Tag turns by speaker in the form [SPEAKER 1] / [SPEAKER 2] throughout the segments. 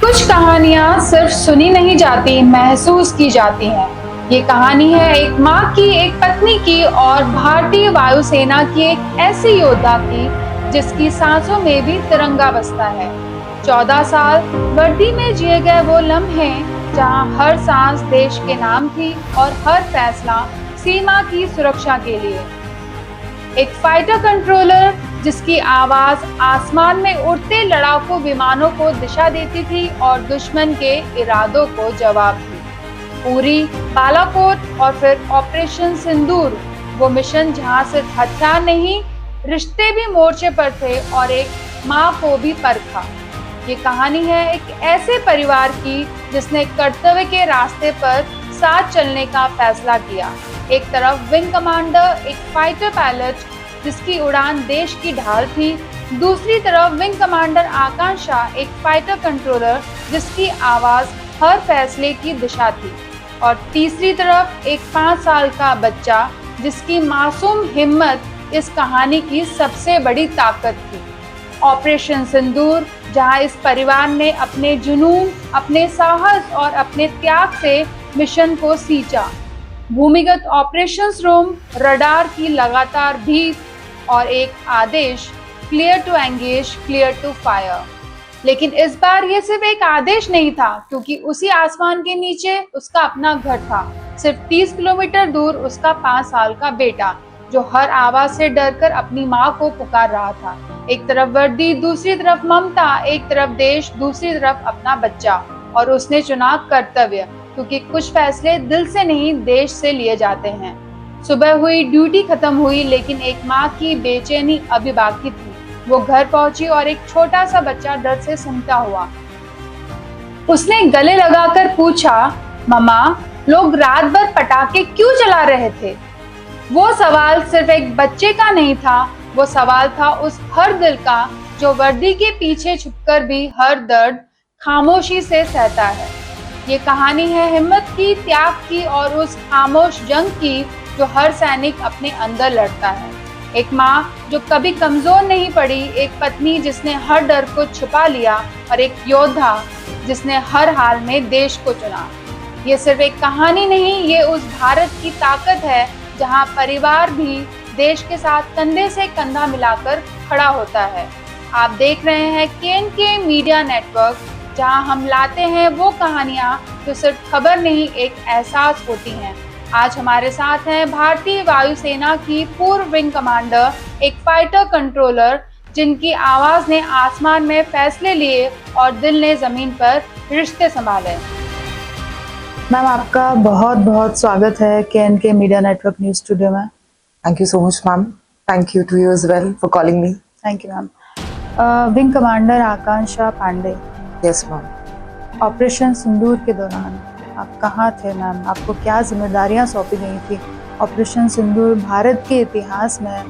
[SPEAKER 1] कुछ कहानियाँ सिर्फ सुनी नहीं जाती, महसूस की जाती हैं। ये कहानी है एक माँ की, एक पत्नी की और भारतीय वायुसेना की एक ऐसी योद्धा की जिसकी सांसों में भी तिरंगा बसता है। 14 साल वर्दी में जिए गए वो लम्हे जहाँ हर सांस देश के नाम थी और हर फैसला सीमा की सुरक्षा के लिए। एक फाइटर कंट्रोलर जिसकी आवाज आसमान में उड़ते लड़ाकू विमानों को दिशा देती थी और दुश्मन के इरादों को जवाब दी। उरी, बालाकोट और फिर ऑपरेशन सिंदूर, वो मिशन जहां सिर्फ हथियार नहीं, रिश्ते भी मोर्चे पर थे और एक माँ को भी परखा। ये कहानी है एक ऐसे परिवार की जिसने कर्तव्य के रास्ते पर साथ चलने का फैसला किया। एक तरफ विंग कमांडर, एक फाइटर पायलट जिसकी उड़ान देश की ढाल थी, दूसरी तरफ विंग कमांडर आकांक्षा, एक फाइटर कंट्रोलर जिसकी आवाज हर फैसले की दिशा थी, और तीसरी तरफ एक 5 साल का बच्चा जिसकी मासूम हिम्मत इस कहानी की सबसे बड़ी ताकत थी। ऑपरेशन सिंदूर, जहां इस परिवार ने अपने जुनून, अपने साहस और अपने त्याग से मिशन को सींचा। भूमिगत ऑपरेशंस रूम, रडार की लगातार भीख और एक आदेश, clear to engage, clear to fire. लेकिन इस बार ये सिर्फ एक आदेश नहीं था, क्योंकि उसी आसमान के नीचे उसका अपना घर था। सिर्फ 30 किलोमीटर दूर उसका 5 साल का बेटा, जो हर आवाज से डरकर अपनी माँ को पुकार रहा था। एक तरफ वर्दी, दूसरी तरफ ममता, एक तरफ देश, दूसरी तरफ अपना बच्चा। और उसने चुना कर्तव्य, क्योंकि कुछ फैसले दिल से नहीं, देश से लिए जाते हैं। सुबह हुई, ड्यूटी खत्म हुई, लेकिन एक माँ की बेचैनी अभी बाकी थी। वो घर पहुंची और एक छोटा सा बच्चा डर से सिमटा हुआ। उसने गले लगाकर पूछा, मम्मा, लोग रात भर पटाखे क्यों चला रहे थे? वो सवाल सिर्फ एक बच्चे का नहीं था, वो सवाल था उस हर दिल का जो वर्दी के पीछे छुपकर भी हर दर्द खामोशी से सहता है। ये कहानी है हिम्मत की, त्याग की और उस खामोश जंग की जो हर सैनिक अपने अंदर लड़ता है। एक माँ जो कभी कमजोर नहीं पड़ी, एक पत्नी जिसने हर डर को छुपा लिया, और एक योद्धा जिसने हर हाल में देश को चुना। ये सिर्फ एक कहानी नहीं, ये उस भारत की ताकत है जहाँ परिवार भी देश के साथ कंधे से कंधा मिलाकर खड़ा होता है। आप देख रहे हैं KNK मीडिया नेटवर्क, जहां हम लाते हैं वो कहानियां जो सिर्फ खबर नहीं, एक एहसास होती हैं। आज हमारे साथ हैं भारतीय वायुसेना की पूर्व विंग कमांडर, एक फाइटर कंट्रोलर जिनकी आवाज ने आसमान में फैसले लिए और दिल ने जमीन पर रिश्ते संभाले। मैम, आपका बहुत बहुत स्वागत है KNK media network news studio में।
[SPEAKER 2] Thank you so much, ma'am. Thank you to you as well for calling me.
[SPEAKER 1] Thank you ma'am. Wing commander Akanksha Pandey,
[SPEAKER 2] Yes, ma'am.
[SPEAKER 1] Operation Sindoor के दौरान आप कहाँ थे मैम? आपको क्या जिम्मेदारियां सौंपी गई थी? ऑपरेशन सिंदूर भारत के इतिहास में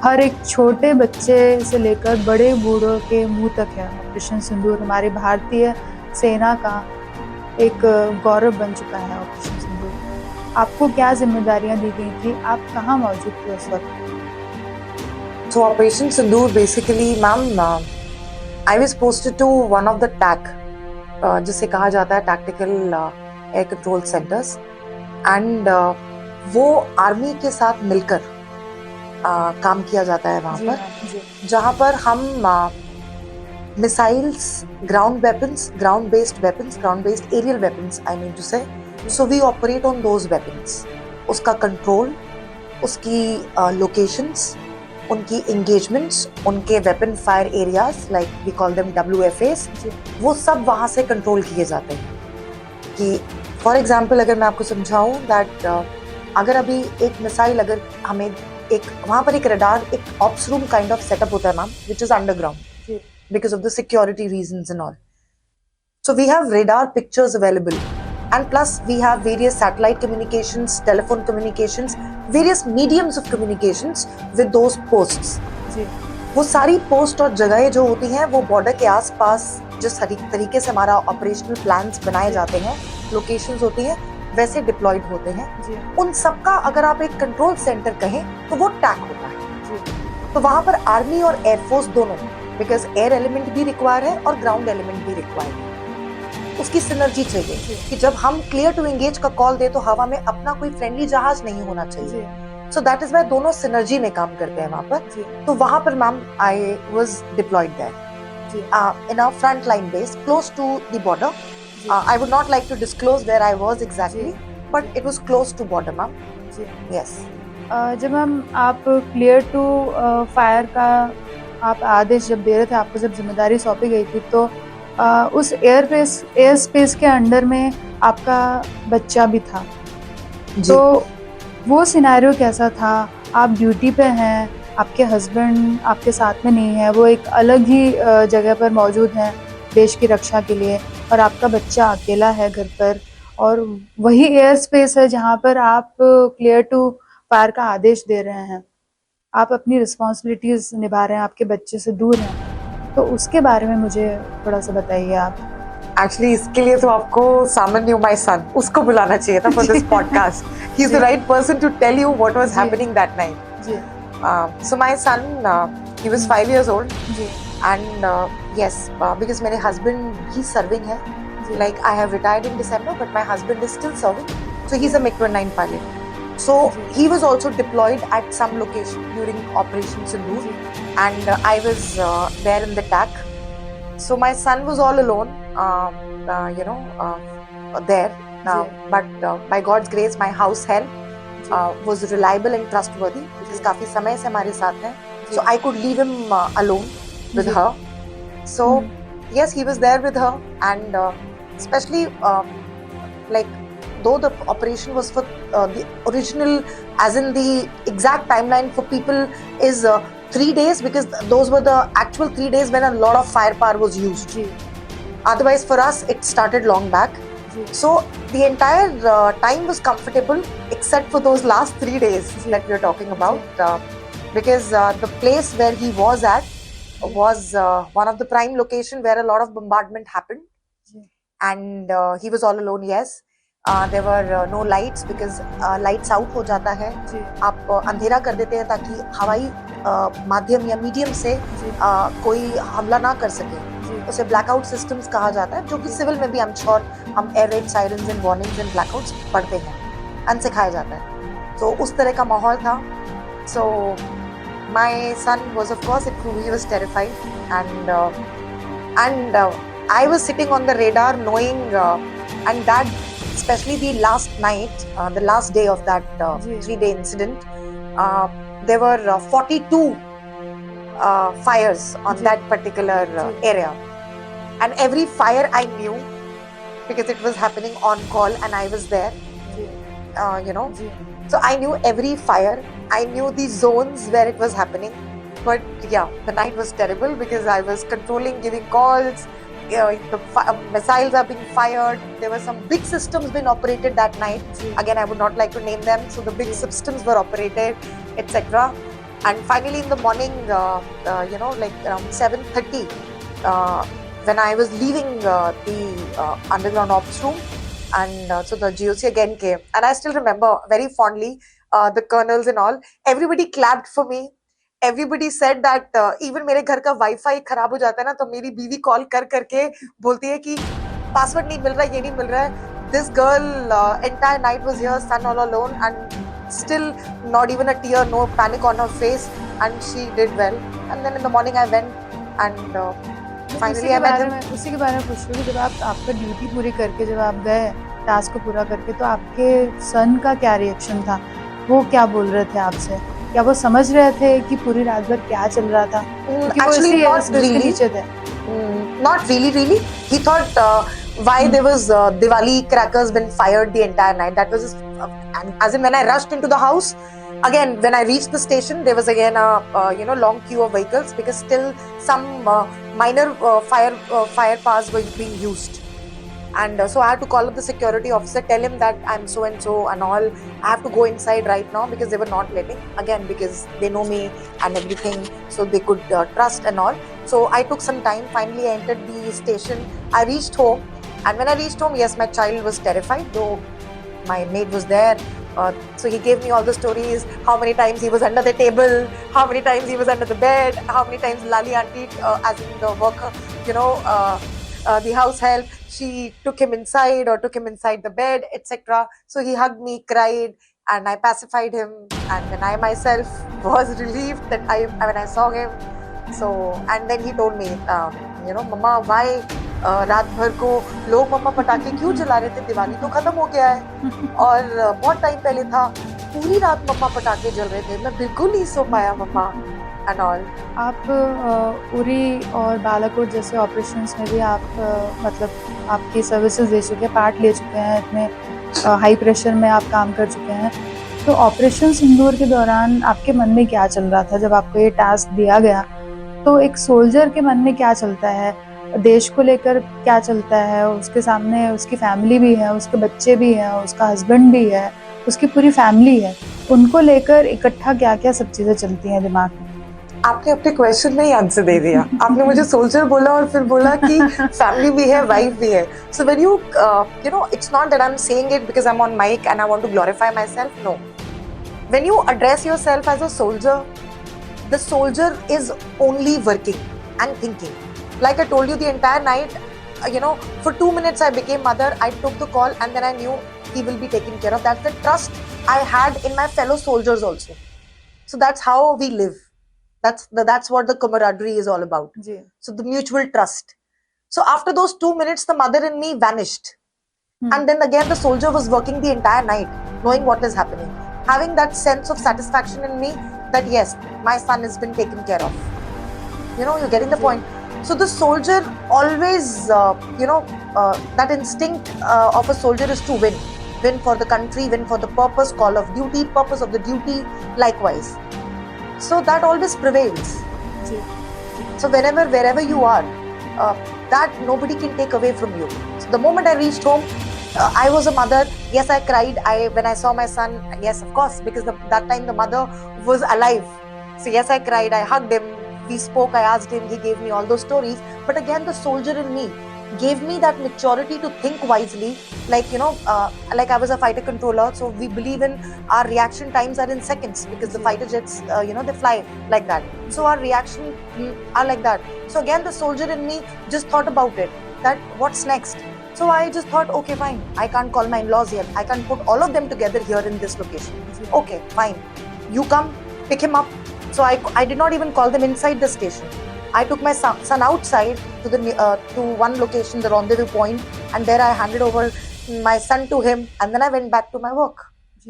[SPEAKER 1] हर एक छोटे बच्चे से लेकर बड़े बूढ़ों के मुंह तक है। ऑपरेशन सिंदूर हमारी भारतीय सेना का एक गौरव बन चुका है। ऑपरेशन सिंदूर, आपको क्या जिम्मेदारियां दी गई थी? आप कहाँ मौजूद थे उस वक्त?
[SPEAKER 2] So Operation Sindoor basically, ma'am, I was posted to one of the TAC, जिसे कहा जाता है Tactical Air Control Centers, and वो आर्मी के साथ मिलकर काम किया जाता है वहाँ पर, जहाँ पर हम missiles, ground weapons, ground based aerial weapons, I mean to say, so we operate on those weapons. उसका कंट्रोल, उसकी लोकेशंस, उनकी एंगेजमेंट्स, उनके weapon fire areas, like we call them WFAs, वो सब वहाँ से कंट्रोल किए जाते हैं। कि फॉर एग्जांपल अगर मैं आपको समझाऊं दैट अगर अभी एक मिसाइल, अगर हमें एक वहाँ पर एक रडार, एक ops room kind of setup होता है ma'am, which is underground because of the security reasons and all. So we have radar pictures available, and plus we have various satellite communications, telephone communications, various mediums of communications with those posts. वो सारी post और जगहें जो होती हैं वो border के आसपास जिस तरीके से हमारा ऑपरेशनल प्लान्स बनाए जाते हैं, लोकेशंस होती हैं, वैसे डिप्लॉयड होते हैं। उन सबका अगर आप एक कंट्रोल सेंटर कहें तो वो टैक होता है। तो वहाँ पर आर्मी और एयरफोर्स दोनों, बिकॉज एयर एलिमेंट भी रिक्वायर है और ग्राउंड एलिमेंट भी रिक्वायर है। उसकी सिनर्जी चाहिए कि जब हम क्लियर टू एंगेज का कॉल दे तो हवा में अपना कोई फ्रेंडली जहाज नहीं होना चाहिए. सो दैट इज वाई दोनों सिनर्जी में काम करते हैं वहां पर. तो वहां पर ma'am I was deployed there in a front line base close to the border. I would not like to disclose where I was exactly, but it was close to border ma'am. Yes.
[SPEAKER 1] जब हम आप clear to fire का आप आदेश जब दे रहे थे, आपको जब जिम्मेदारी सौंपी गई थी, तो उस एयर स्पेस के अंडर में आपका बच्चा भी था. तो वो सिनेरियो कैसा था? आप ड्यूटी पे हैं, आपके हस्बैंड आपके साथ में नहीं है, वो एक अलग ही जगह पर मौजूद हैं देश की रक्षा के लिए, और आपका बच्चा अकेला है घर पर, और वही एयर स्पेस है जहाँ पर आप क्लियर टू फायर का आदेश दे रहे हैं. आप अपनी रिस्पॉन्सिबिलिटीज निभा रहे हैं, आपके बच्चे से दूर हैं. तो उसके बारे में मुझे थोड़ा सा बताइए आप.
[SPEAKER 2] एक्चुअली इसके लिए तो आपको सामान्य माय सन उसको बुलाना चाहिए था for this podcast. He is the right person to tell you what was happening that night.
[SPEAKER 1] जी.
[SPEAKER 2] So my son he was 5 years old.
[SPEAKER 1] जी.
[SPEAKER 2] And yes, because my husband, he's serving here. Like I have retired in December, but my husband is still serving. So he's a MiG-29 pilot. So he was also deployed at some location during Operation Sindoor, and I was there in the TAC. So my son was all alone, there. But by God's grace, my house help was reliable and trustworthy, because काफी समय से हमारे साथ हैं. So I could leave him alone with her. So yes, he was there with her, and especially like though the operation was for the original, as in the exact timeline for people is 3 days, because those were the actual 3 days when a lot of firepower was used. Otherwise for us it started long back. So the entire time was comfortable except for those last 3 days that we are talking about, because the place where he was at was one of the prime location where a lot of bombardment happened. And he was all alone. Yes, there were no lights, because lights out हो जाता है. आप अंधेरा कर देते हैं ताकि हवाई माध्यम या मीडियम से कोई हमला ना कर सके. उसे ब्लैकआउट सिस्टम्स कहा जाता है, जो कि सिविल में भी I'm sure हम air red sirens and warnings and blackouts पढ़ते हैं एंड सिखाया जाता है. तो उस तरह का माहौल था. So my son was, of course, he was terrified, and I was sitting on the radar knowing, and that especially the last night, the last day of that 3-day incident, there were 42 fires on that particular area, and every fire I knew, because it was happening on call and I was there, so I knew every fire. I knew the zones where it was happening. But yeah, the night was terrible, because I was controlling, giving calls. The missiles are being fired. There were some big systems being operated that night. Again, I would not like to name them. So the big systems were operated, etc. And finally in the morning, like around 7:30, when I was leaving the underground ops room, and so the GOC again came, and I still remember very fondly the colonels and all. Everybody clapped for me. Everybody said that even मेरे घर का wifi खराब हो जाता है ना, तो मेरी बीवी कॉल कर करके बोलती है कि पासवर्ड नहीं मिल रहा है, ये नहीं मिल रहा है. This girl entire night was here, son all alone, and still not even a tear, no panic on her face, and she did well. And then in the morning I went, and finally I met him.
[SPEAKER 1] उसी के बारे में पूछ रही हूँ, जब आप आपका ड्यूटी पूरी करके जब आप गए टास्क को पूरा करके, तो आपके सन का क्या रिएक्शन था? वो क्या बोल रहे थे आपसे? क्या वो समझ रहे थे कि पूरी रात भर क्या चल रहा था?
[SPEAKER 2] Actually not really.
[SPEAKER 1] नीचे थे.
[SPEAKER 2] Not really. He thought why there was Diwali crackers been fired the entire night. That was as in when I rushed into the house. Again, when I reached the station, there was again a long queue of vehicles, because still some minor fire powers were being used. And so I had to call up the security officer, tell him that I'm so and so and all. I have to go inside right now, because they were not letting. Again, because they know me and everything, so they could trust and all. So I took some time. Finally, I entered the station. I reached home, and when I reached home, yes, my child was terrified, though my maid was there. So he gave me all the stories, how many times he was under the table, how many times he was under the bed, how many times Lali auntie, as in the worker, the house help, she took him inside or took him inside the bed, etc. So he hugged me, cried, and I pacified him. And then I myself was relieved that when I saw him. So, and then he told me, Mama, why रात भर को लोग मम्मा पटाखे क्यों जला रहे थे, दिवाली तो खत्म हो गया है और बहुत टाइम पहले था, पूरी रात मम्मा पटाखे जल रहे थे, मैं बिल्कुल नहीं सो पाया मम्मा एंड ऑल।
[SPEAKER 1] आप उरी और बालाकोट जैसे ऑपरेशंस में भी आप मतलब आपकी सर्विसेज दे चुके हैं, पार्ट ले चुके हैं, इतने हाई प्रेशर में आप काम कर चुके हैं। तो ऑपरेशन सिंदूर के दौरान आपके मन में क्या चल रहा था जब आपको ये टास्क दिया गया? तो एक सोल्जर के मन में क्या चलता है, देश को लेकर क्या चलता है, उसके सामने उसकी फैमिली भी है, उसके बच्चे भी हैं, उसका हस्बैंड भी है, उसकी पूरी फैमिली है, उनको लेकर इकट्ठा क्या क्या सब चीज़ें चलती हैं दिमाग में?
[SPEAKER 2] आपने अपने क्वेश्चन में ही आंसर दे दिया। आपने मुझे सोल्जर बोला और फिर बोला कि फैमिली भी है, वाइफ भी है। So when you it's not that I am saying it because I am on mic and I want to glorify my self, no. When you address yourself as a soldier, the soldier is only working and thinking. Like I told you, the entire night, for 2 minutes I became mother. I took the call and then I knew he will be taken care of. That's the trust I had in my fellow soldiers also. So that's how we live. That's what the camaraderie is all about.
[SPEAKER 1] जी.
[SPEAKER 2] So the mutual trust. So after those 2 minutes, the mother in me vanished. And then again, the soldier was working the entire night, knowing what is happening. Having that sense of satisfaction in me that yes, my son has been taken care of. You're getting the point. So the soldier always, that instinct of a soldier is to win. Win for the country, win for the purpose, call of duty, purpose of the duty, likewise. So that always prevails. So wherever you are, that nobody can take away from you. So the moment I reached home, I was a mother. Yes, I cried when I saw my son. Yes, of course, because that time the mother was alive. So yes, I cried. I hugged him. We spoke. I asked him. He gave me all those stories. But again, the soldier in me gave me that maturity to think wisely. Like like I was a fighter controller, so we believe in our reaction times are in seconds because the fighter jets, they fly like that. So our reaction are like that. So again, the soldier in me just thought about it. That what's next? So I just thought, okay, fine. I can't call my in-laws here. I can't put all of them together here in this location. Okay, fine. You come, pick him up. So I did not even call them inside the station. I took my son outside to one location, the rendezvous point, and there I handed over my son to him, and then I went back to my work.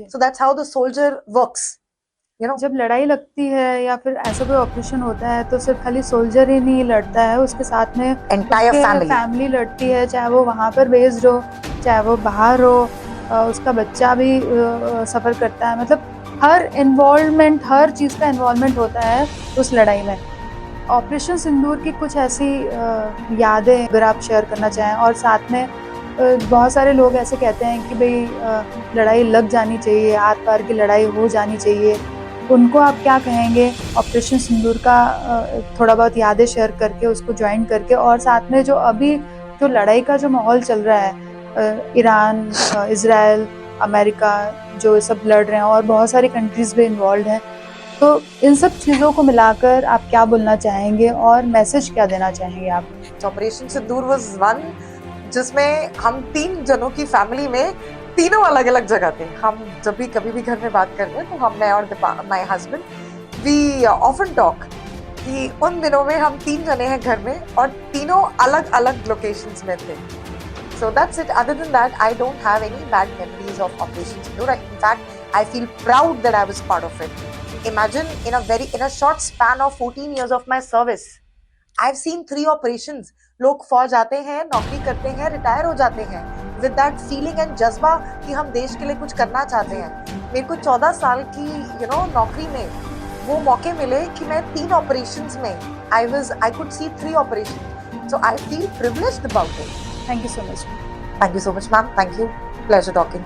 [SPEAKER 2] So that's how the soldier works.
[SPEAKER 1] जब लड़ाई लगती है या फिर ऐसा कोई operation होता है तो सिर्फ खाली सोल्जर ही नहीं लड़ता है, उसके साथ में
[SPEAKER 2] एंटायर
[SPEAKER 1] फैमिली लड़ती है, चाहे वो वहाँ पर बेस्ड हो, चाहे वो बाहर हो, उसका बच्चा भी सफ़र करता है। मतलब हर चीज़ का इन्वॉल्वमेंट होता है उस लड़ाई में। ऑपरेशन सिंदूर की कुछ ऐसी यादें अगर आप शेयर करना चाहें, और साथ में बहुत सारे लोग ऐसे कहते हैं कि भाई लड़ाई लग जानी चाहिए, आर पार की लड़ाई हो जानी चाहिए, उनको आप क्या कहेंगे ऑपरेशन सिंदूर का थोड़ा बहुत यादें शेयर करके, उसको ज्वाइन करके, और साथ में जो अभी जो लड़ाई का जो माहौल चल रहा है, ईरान, इजराइल, अमेरिका जो सब लड़ रहे हैं और बहुत सारी कंट्रीज़ भी इन्वॉल्व हैं, तो इन सब चीज़ों को मिलाकर आप क्या बोलना चाहेंगे और मैसेज क्या देना चाहेंगे आप?
[SPEAKER 2] ऑपरेशन सिंदूर वाज वन जिसमें हम 3 जनों की फैमिली में तीनों अलग अलग जगह थे। हम जब भी कभी भी घर में बात कर रहे हैं तो मैं और my husband we often talk कि उन दिनों में हम 3 जने हैं घर में और तीनों अलग अलग लोकेशंस में थे। So that's it. Other than that, I don't have any bad memories of Operation Sindoor. In fact, I feel proud that I was part of it. Imagine in a short span of 14 years of my service, I've seen 3 operations. लोग फौज आते हैं, नौकरी करते हैं, retire हो जाते हैं with that feeling and जज्बा कि हम देश के लिए कुछ करना चाहते हैं। मेरे को 14 साल की नौकरी में वो मौके मिले कि मैं 3 operations में I could see 3 operations. So I feel privileged about it.
[SPEAKER 1] Thank you so much.
[SPEAKER 2] Thank you so much, ma'am. Thank you. Pleasure talking.